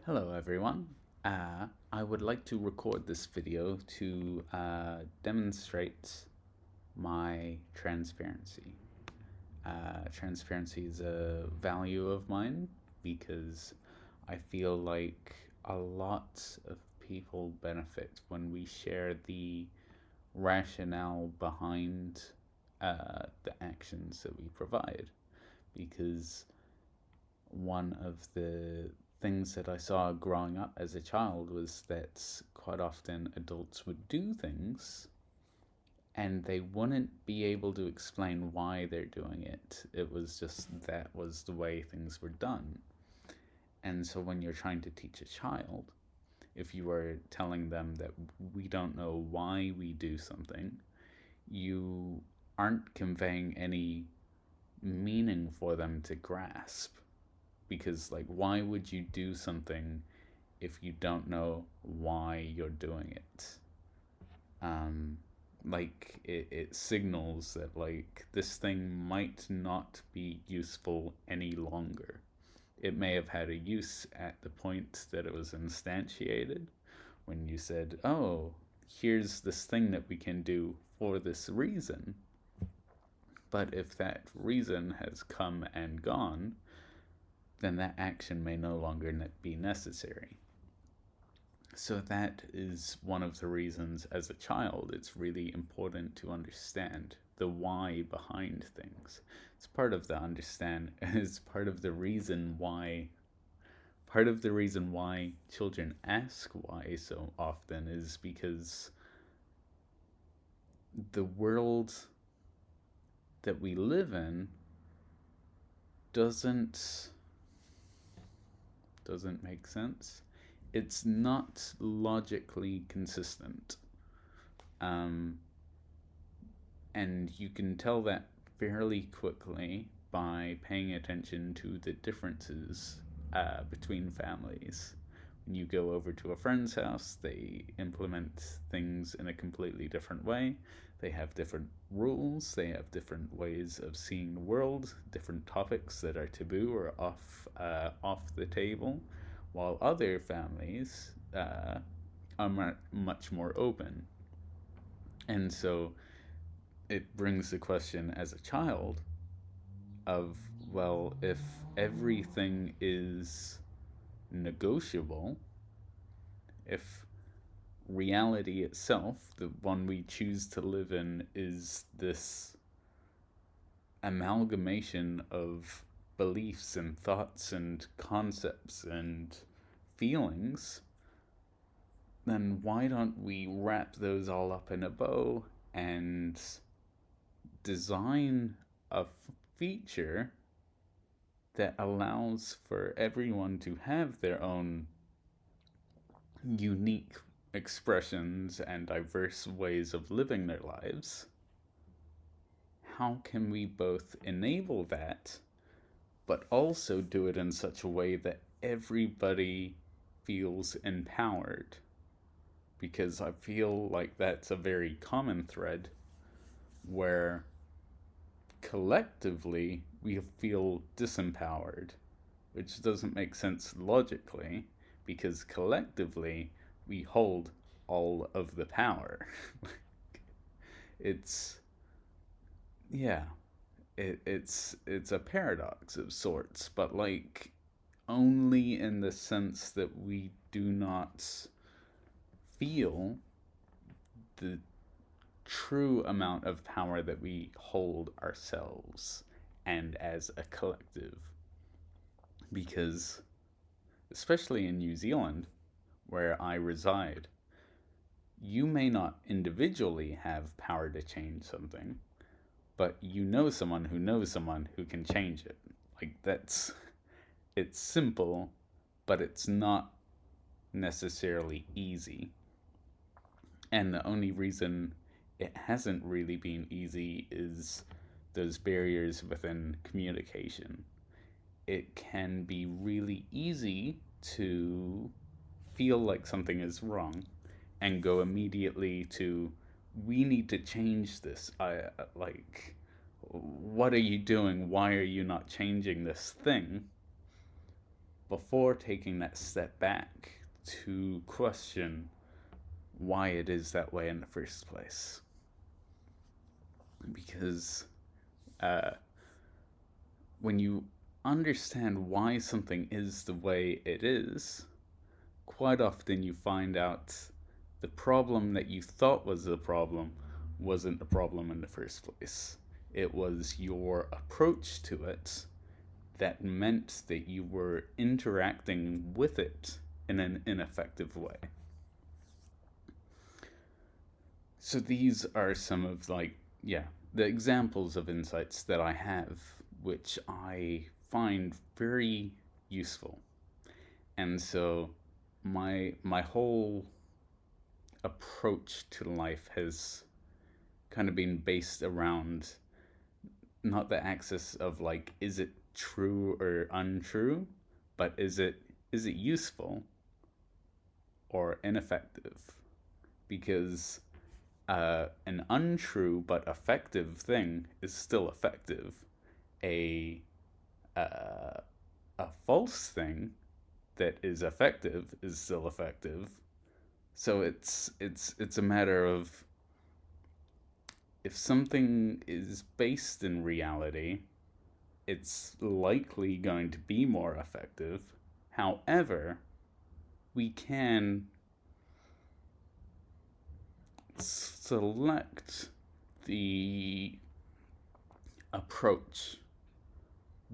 Hello everyone. I would like to record this video to demonstrate my transparency. Transparency is a value of mine because I feel like a lot of people benefit when we share the rationale behind the actions that we provide. Because one of the things that I saw growing up as a child was that quite often adults would do things and they wouldn't be able to explain why they're doing it. It was just that was the way things were done. And so when you're trying to teach a child, if you are telling them that we don't know why we do something, you aren't conveying any meaning for them to grasp. Because, like, why would you do something if you don't know why you're doing it? Um, it signals that, like, this thing might not be useful any longer. It may have had a use at the point that it was instantiated, when you said, oh, here's this thing that we can do for this reason. But if that reason has come and gone, then that action may no longer be necessary. So that is one of the reasons as a child it's really important to understand the why behind things. It's part of the understand it's part of the reason why children ask why so often is because the world that we live in doesn't make sense. It's not logically consistent. Um, and you can tell that fairly quickly by paying attention to the differences between families. When you go over to a friend's house, they implement things in a completely different way. They have different rules, they have different ways of seeing the world, different topics that are taboo or off the table, while other families are much more open. And so it brings the question as a child of, well, if everything is negotiable, if reality itself, the one we choose to live in, is this amalgamation of beliefs and thoughts and concepts and feelings, then why don't we wrap those all up in a bow and design a feature that allows for everyone to have their own unique expressions and diverse ways of living their lives? How can we both enable that, but also do it in such a way that everybody feels empowered? Because I feel like that's a very common thread where collectively we feel disempowered, which doesn't make sense logically, because collectively we hold all of the power. it's yeah, it's a paradox of sorts, but like only in the sense that we do not feel the true amount of power that we hold ourselves and as a collective. Because, especially in New Zealand, where I reside, you may not individually have power to change something, but you know someone who can change it. Like, it's simple, but it's not necessarily easy. And the only reason it hasn't really been easy is those barriers within communication. It can be really easy to feel like something is wrong and go immediately to, we need to change this. Like, what are you doing? Why are you not changing this thing? before taking that step back to question why it is that way in the first place. Because when you understand why something is the way it is, quite often you find out the problem that you thought was the problem wasn't the problem in the first place. It was your approach to it that meant that you were interacting with it in an ineffective way. So these are some of the examples of insights that I have, which I find very useful. And so my whole approach to life has kind of been based around not the axis of is it true or untrue, but is it useful or ineffective? Because an untrue but effective thing is still effective. A false thing that is effective is still effective. So it's a matter of, if something is based in reality, it's likely going to be more effective. However, we can select the approach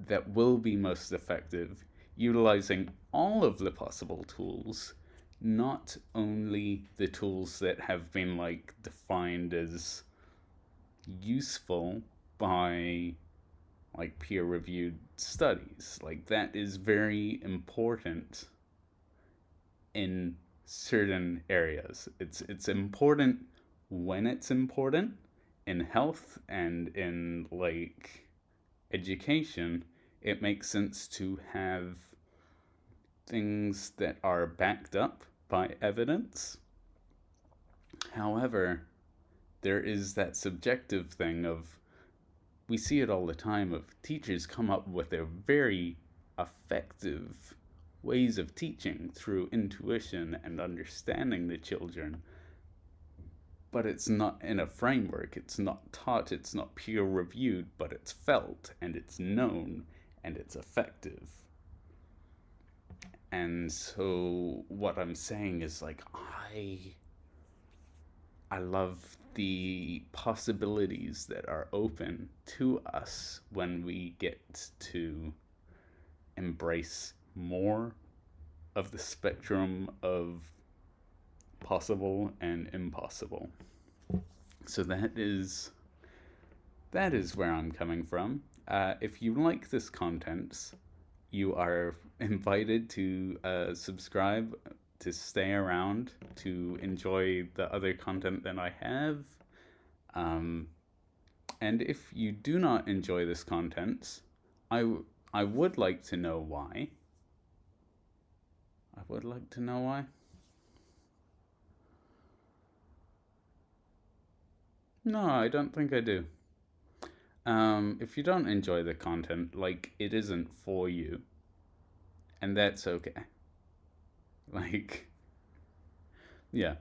that will be most effective, utilizing all of the possible tools, not only the tools that have been defined as useful by peer-reviewed studies. That is very important in certain areas. It's important when it's important. In health and in education, it makes sense to have things that are backed up by evidence. However, there is that subjective thing of, we see it all the time, of teachers come up with their very effective ways of teaching through intuition and understanding the children, but it's not in a framework, it's not taught, it's not peer reviewed, but it's felt and it's known and it's effective. And so what I'm saying is I love the possibilities that are open to us when we get to embrace more of the spectrum of possible and impossible. So that is where I'm coming from. If you like this content, you are invited to subscribe, to stay around, to enjoy the other content that I have. And if you do not enjoy this content, I would like to know why. I would like to know why. No, I don't think I do. If you don't enjoy the content, it isn't for you. And that's okay. Yeah.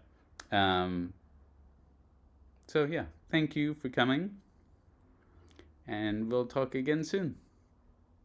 So yeah, thank you for coming, and we'll talk again soon.